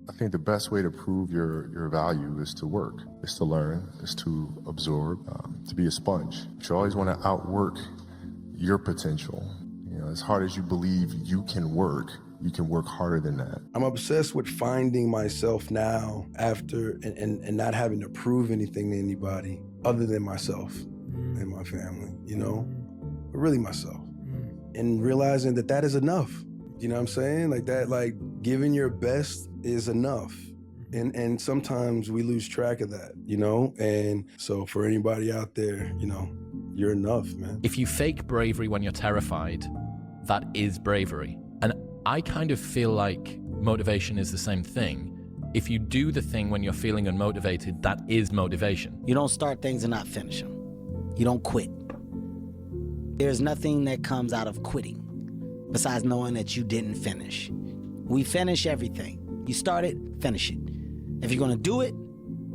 I think the best way to prove your value is to work, is to learn, is to absorb, to be a sponge. But you always want to outwork your potential. You know, as hard as you believe you can work harder than that. I'm obsessed with finding myself now after and not having to prove anything to anybody other than myself and my family, you know? But really myself. And realizing that that is enough. You know what I'm saying? Like that, like giving your best is enough. And sometimes we lose track of that, you know? And so for anybody out there, you know, you're enough, man. If you fake bravery when you're terrified, that is bravery. And I kind of feel like motivation is the same thing. If you do the thing when you're feeling unmotivated, that is motivation. You don't start things and not finish them. You don't quit. There's nothing that comes out of quitting besides knowing that you didn't finish. We finish everything. You start it, finish it. If you're gonna do it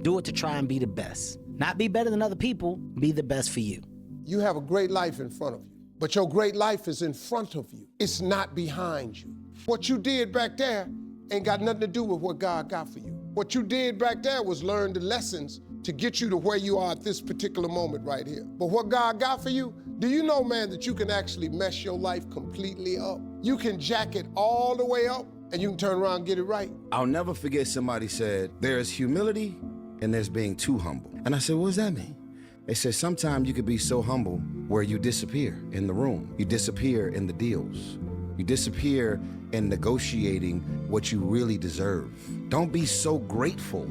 to try and be the best. Not be better than other people, be the best for you. You have a great life in front of you, but your great life is in front of you. It's not behind you. What you did back there ain't got nothing to do with what God got for you. What you did back there was learn the lessons to get you to where you are at this particular moment right here. But what God got for you, do you know, man, that you can actually mess your life completely up? You can jack it all the way up and you can turn around and get it right. I'll never forget somebody said, there's humility and there's being too humble. And I said, what does that mean? They said, sometimes you could be so humble where you disappear in the room. You disappear in the deals. You disappear in negotiating what you really deserve. Don't be so grateful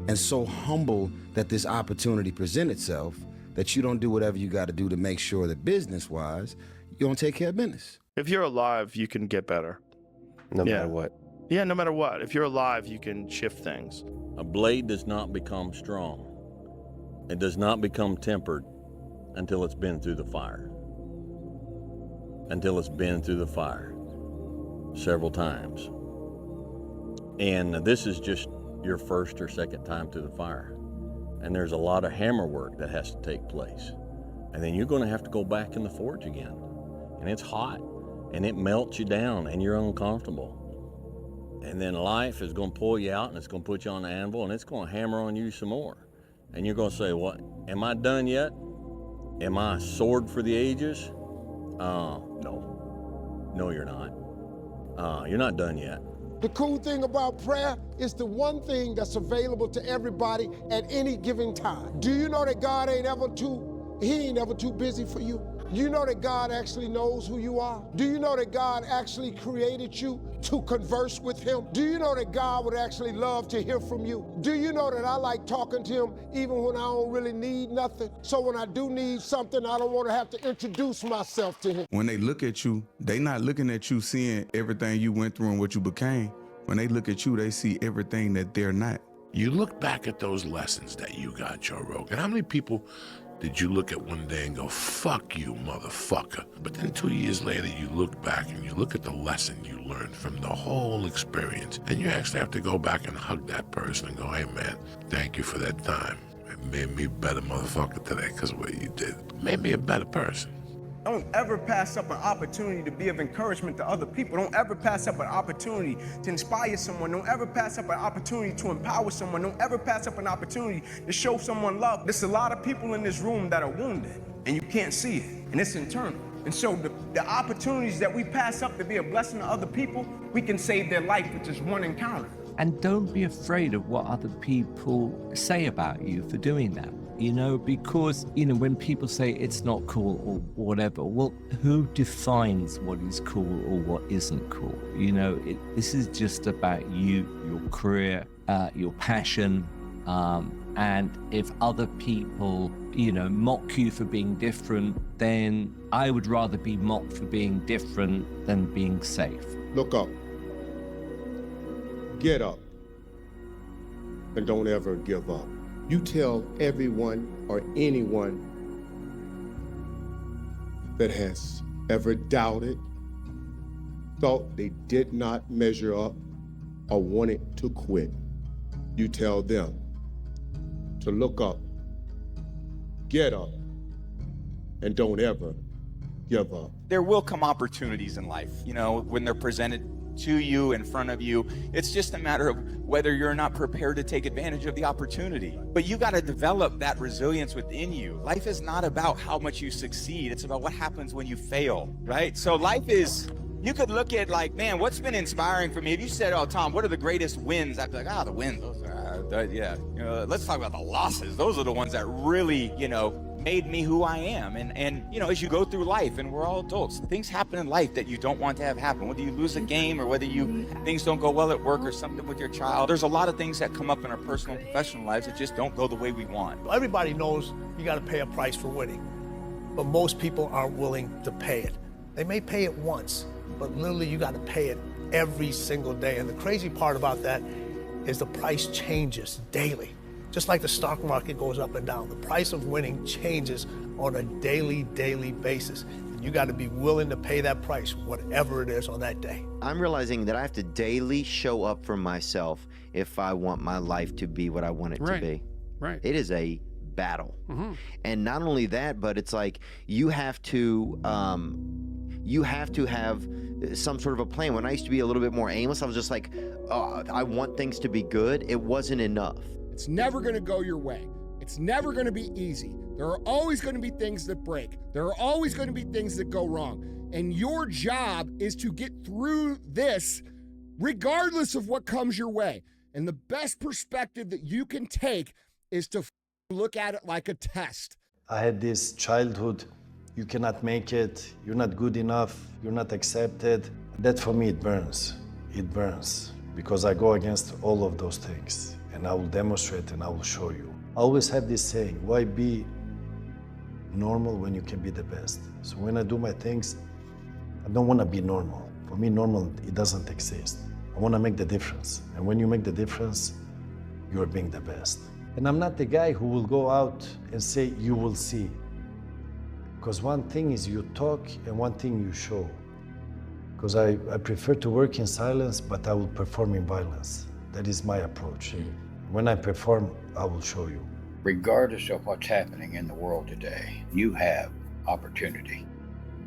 and so humble that this opportunity presents itself that you don't do whatever you got to do to make sure that business-wise, you're going to take care of business. If you're alive, you can get better. No matter what. Yeah, no matter what. If you're alive, you can shift things. A blade does not become strong. It does not become tempered until it's been through the fire. Until it's been through the fire several times. And this is just your first or second time through the fire. And there's a lot of hammer work that has to take place. And then you're going to have to go back in the forge again. And it's hot, and it melts you down, and you're uncomfortable. And then life is going to pull you out, and it's going to put you on the anvil, and it's going to hammer on you some more. And you're going to say, what, am I done yet? Am I a sword for the ages? No. No, you're not. You're not done yet. The cool thing about prayer is the one thing that's available to everybody at any given time. Do you know that God ain't ever too busy for you? Do you know that God actually knows who you are? Do you know that God actually created you to converse with him? Do you know that God would actually love to hear from you? Do you know that I like talking to him even when I don't really need nothing? So when I do need something, I don't want to have to introduce myself to him. When they look at you, they not looking at you seeing everything you went through and what you became. When they look at you, they see everything that they're not. You look back at those lessons that you got, Joe Rogan. How many people did you look at one day and go, fuck you, motherfucker? But then 2 years later, you look back and you look at the lesson you learned from the whole experience, and you actually have to go back and hug that person and go, hey, man, thank you for that time. It made me a better motherfucker today because of what you did. It made me a better person. Don't ever pass up an opportunity to be of encouragement to other people. Don't ever pass up an opportunity to inspire someone. Don't ever pass up an opportunity to empower someone. Don't ever pass up an opportunity to show someone love. There's a lot of people in this room that are wounded, and you can't see it, and it's internal. And so the opportunities that we pass up to be a blessing to other people, we can save their life with just one encounter. And don't be afraid of what other people say about you for doing that. You know, because, you know, when people say it's not cool or whatever, well, who defines what is cool or what isn't cool? You know, this is just about you, your career, your passion. And if other people, you know, mock you for being different, then I would rather be mocked for being different than being safe. Look up. Get up. And don't ever give up. You tell everyone or anyone that has ever doubted, thought they did not measure up, or wanted to quit, you tell them to look up, get up, and don't ever give up. There will come opportunities in life, you know, when they're presented to you, in front of you. It's just a matter of whether you're not prepared to take advantage of the opportunity. But you got to develop that resilience within you. Life is not about how much you succeed. It's about what happens when you fail, right? So life is, you could look at like, man, what's been inspiring for me? If you said, oh, Tom, what are the greatest wins? I'd be like, the wins, those are, yeah. Let's talk about the losses. Those are the ones that really, made me who I am. And as you go through life, and we're all adults, things happen in life that you don't want to have happen. Whether you lose a game or whether things don't go well at work or something with your child, there's a lot of things that come up in our personal and professional lives that just don't go the way we want. Everybody knows you got to pay a price for winning, but most people aren't willing to pay it. They may pay it once, but literally you got to pay it every single day. And the crazy part about that is the price changes daily. Just like the stock market goes up and down, the price of winning changes on a daily basis. And you got to be willing to pay that price, whatever it is on that day. I'm realizing that I have to daily show up for myself if I want my life to be what I want it to be. Right. It is a battle. And not only that, but it's like you have to have some sort of a plan. When I used to be a little bit more aimless, I was just like, I want things to be good. It wasn't enough. It's never going to go your way. It's never going to be easy. There are always going to be things that break. There are always going to be things that go wrong. And your job is to get through this regardless of what comes your way. And the best perspective that you can take is to look at it like a test. I had this childhood, you cannot make it, you're not good enough, you're not accepted. That for me, it burns. It burns because I go against all of those things. And I will demonstrate and I will show you. I always have this saying, why be normal when you can be the best? So when I do my things, I don't want to be normal. For me, normal, it doesn't exist. I want to make the difference. And when you make the difference, you're being the best. And I'm not the guy who will go out and say, you will see. Because one thing is you talk and one thing you show. Because I prefer to work in silence, but I will perform in violence. That is my approach. When I perform, I will show you. Regardless of what's happening in the world today, you have opportunity.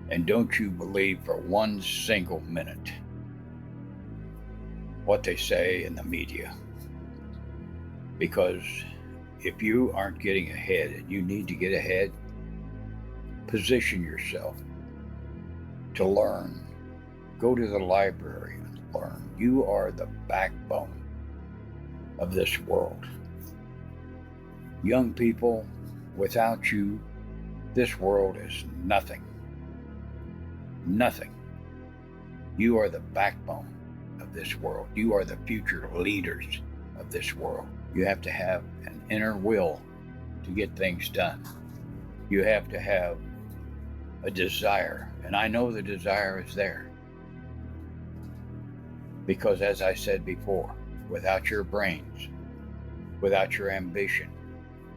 And don't you believe for one single minute what they say in the media. Because if you aren't getting ahead and you need to get ahead, position yourself to learn. Go to the library and learn. You are the backbone of this world. Young people, without you, this world is nothing. Nothing. You are the backbone of this world. You are the future leaders of this world. You have to have an inner will to get things done. You have to have a desire, and I know the desire is there. Because as I said before, without your brains, without your ambition,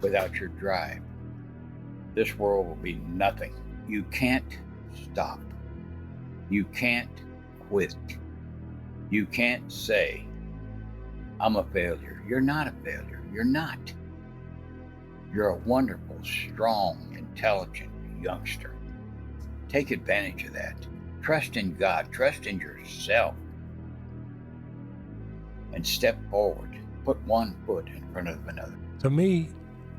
without your drive, this world will be nothing. You can't stop. You can't quit. You can't say, I'm a failure. You're not a failure. You're not. You're a wonderful, strong, intelligent youngster. Take advantage of that. Trust in God. Trust in yourself. And step forward. Put one foot in front of another. To me,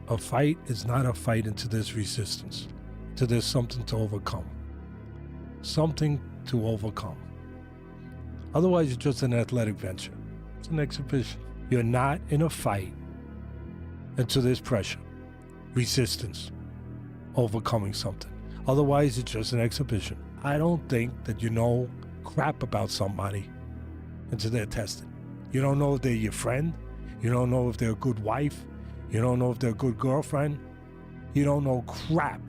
a fight is not a fight into this resistance, to there's something to overcome. Something to overcome. Otherwise, it's just an athletic venture. It's an exhibition. You're not in a fight until there's pressure, resistance, overcoming something. Otherwise, it's just an exhibition. I don't think that you know crap about somebody until they're tested. You don't know if they're your friend. You don't know if they're a good wife. You don't know if they're a good girlfriend. You don't know crap.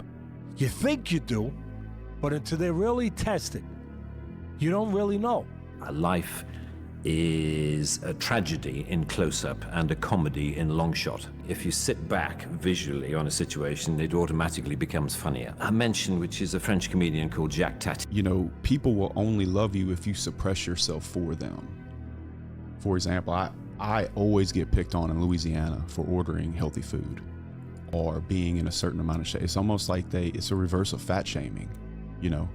You think you do, but until they're really tested, you don't really know. Life is a tragedy in close-up and a comedy in long shot. If you sit back visually on a situation, it automatically becomes funnier. I mentioned, which is a French comedian called Jacques Tate. You know, people will only love you if you suppress yourself for them. For example, I always get picked on in Louisiana for ordering healthy food or being in a certain amount of shape. It's almost like it's a reverse of fat shaming. You know,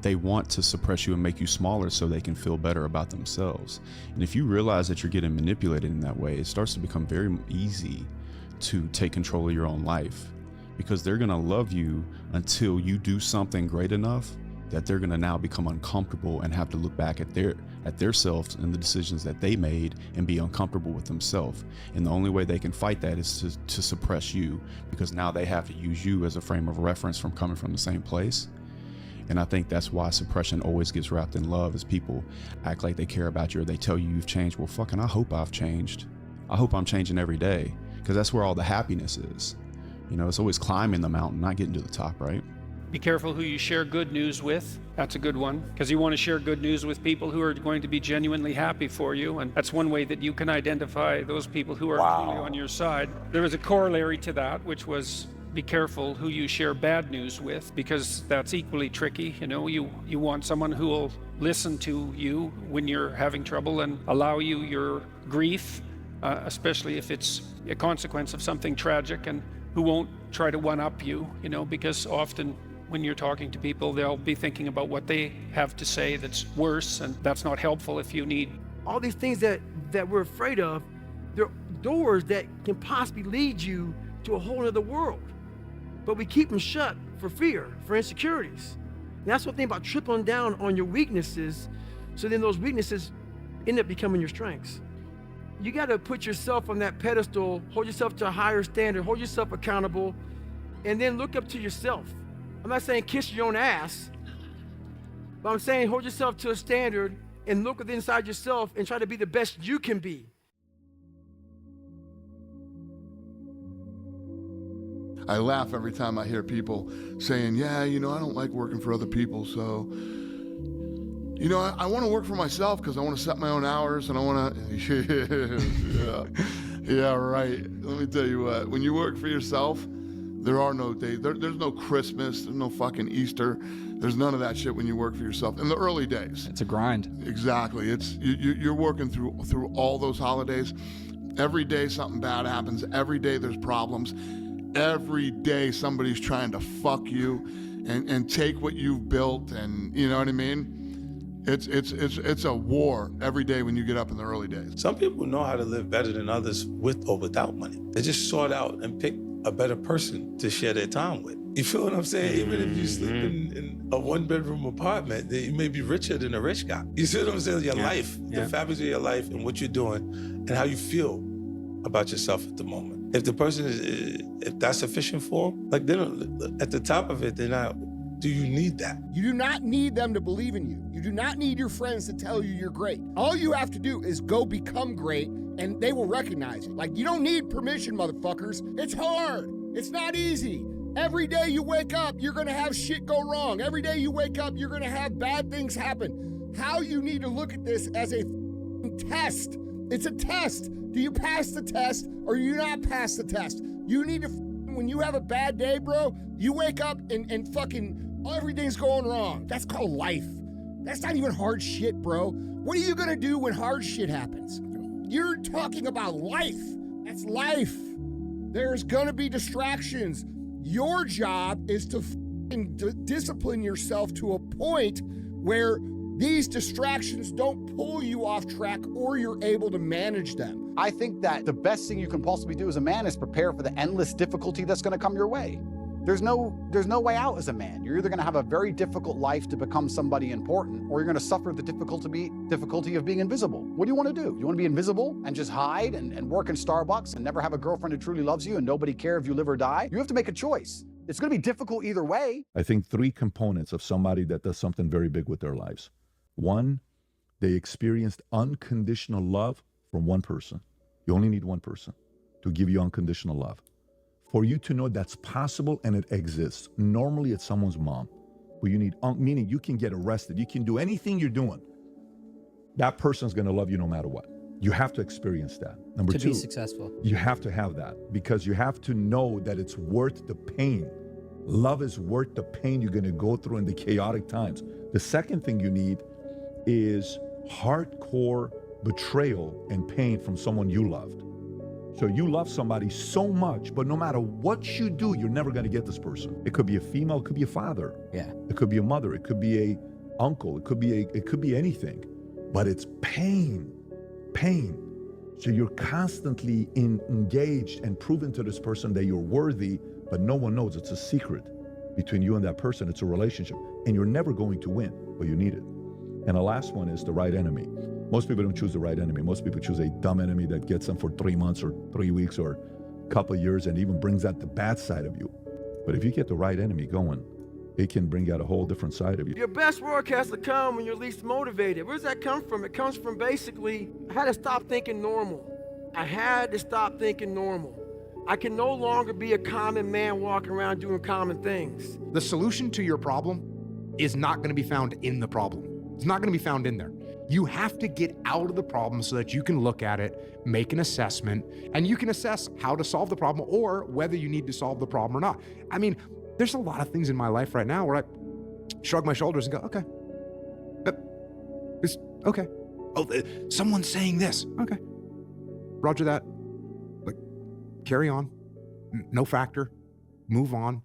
They want to suppress you and make you smaller so they can feel better about themselves. And if you realize that you're getting manipulated in that way, it starts to become very easy to take control of your own life, because they're gonna love you until you do something great enough that they're gonna now become uncomfortable and have to look back at their selves and the decisions that they made and be uncomfortable with themselves. And the only way they can fight that is to suppress you, because now they have to use you as a frame of reference from coming from the same place. And I think that's why suppression always gets wrapped in love, is people act like they care about you or they tell you you've changed. Well, fucking, I hope I've changed. I hope I'm changing every day, because that's where all the happiness is. You know, it's always climbing the mountain, not getting to the top, right? Be careful who you share good news with. That's a good one, because you want to share good news with people who are going to be genuinely happy for you. And that's one way that you can identify those people who are truly on your side. There was a corollary to that, which was be careful who you share bad news with, because that's equally tricky. You know, you want someone who will listen to you when you're having trouble and allow you your grief, especially if it's a consequence of something tragic, and who won't try to one-up you, you know, because often when you're talking to people, they'll be thinking about what they have to say that's worse, and that's not helpful if you need. All these things that we're afraid of, they're doors that can possibly lead you to a whole other world. But we keep them shut for fear, for insecurities. And that's one thing about tripling down on your weaknesses, so then those weaknesses end up becoming your strengths. You gotta put yourself on that pedestal, hold yourself to a higher standard, hold yourself accountable, and then look up to yourself. I'm not saying kiss your own ass, but I'm saying hold yourself to a standard and look within inside yourself and try to be the best you can be. I laugh every time I hear people saying, yeah, you know, I don't like working for other people, so, you know, I want to work for myself because I want to set my own hours and I want to, yeah, right. Let me tell you what, when you work for yourself, there are no days, there's no Christmas, there's no fucking Easter, there's none of that shit when you work for yourself. In the early days. It's a grind. Exactly, you're working through all those holidays. Every day something bad happens, every day there's problems. Every day somebody's trying to fuck you and take what you've built, and you know what I mean? It's a war every day when you get up in the early days. Some people know how to live better than others with or without money. They just sort out and pick a better person to share their time with. You feel what I'm saying? Even if you sleep in a one-bedroom apartment, then you may be richer than a rich guy. You see what I'm saying? Your life, the fabric of your life and what you're doing and how you feel about yourself at the moment. If the person if that's sufficient for them, like then at the top of it, they're not, do you need that? You do not need them to believe in you. You do not need your friends to tell you you're great. All you have to do is go become great, and they will recognize it. Like, you don't need permission, motherfuckers. It's hard. It's not easy. Every day you wake up, you're gonna have shit go wrong. Every day you wake up, you're gonna have bad things happen. How you need to look at this as a test. It's a test. Do you pass the test or do you not pass the test? You need to, when you have a bad day, bro, you wake up and fucking everything's going wrong. That's called life. That's not even hard shit, bro. What are you gonna do when hard shit happens? You're talking about life. That's life. There's gonna be distractions. Your job is to discipline yourself to a point where these distractions don't pull you off track or you're able to manage them. I think that the best thing you can possibly do as a man is prepare for the endless difficulty that's gonna come your way. There's no way out as a man. You're either gonna have a very difficult life to become somebody important, or you're gonna suffer the difficulty of being invisible. What do you wanna do? You wanna be invisible and just hide and work in Starbucks and never have a girlfriend who truly loves you and nobody care if you live or die? You have to make a choice. It's gonna be difficult either way. I think three components of somebody that does something very big with their lives. One, they experienced unconditional love from one person. You only need one person to give you unconditional love. For you to know that's possible and it exists. Normally it's someone's mom, but you need, meaning you can get arrested. You can do anything you're doing. That person's gonna love you no matter what. You have to experience that. Number two, to be successful. You have to have that because you have to know that it's worth the pain. Love is worth the pain you're gonna go through in the chaotic times. The second thing you need is hardcore betrayal and pain from someone you loved. So you love somebody so much, but no matter what you do, you're never gonna get this person. It could be a female, it could be a father. Yeah. It could be a mother, it could be uncle, it could be anything, but it's pain. So you're constantly engaged and proving to this person that you're worthy, but no one knows. It's a secret between you and that person. It's a relationship, and you're never going to win, but you need it. And the last one is the right enemy. Most people don't choose the right enemy. Most people choose a dumb enemy that gets them for 3 months or 3 weeks or a couple of years and even brings out the bad side of you. But if you get the right enemy going, it can bring out a whole different side of you. Your best work has to come when you're least motivated. Where does that come from? It comes from basically, I had to stop thinking normal. I had to stop thinking normal. I can no longer be a common man walking around doing common things. The solution to your problem is not going to be found in the problem. It's not going to be found in there. You have to get out of the problem so that you can look at it, make an assessment, and you can assess how to solve the problem or whether you need to solve the problem or not. I mean, there's a lot of things in my life right now where I shrug my shoulders and go, okay. It's okay. Oh, someone's saying this. Okay. Roger that. Like, carry on. No factor. Move on.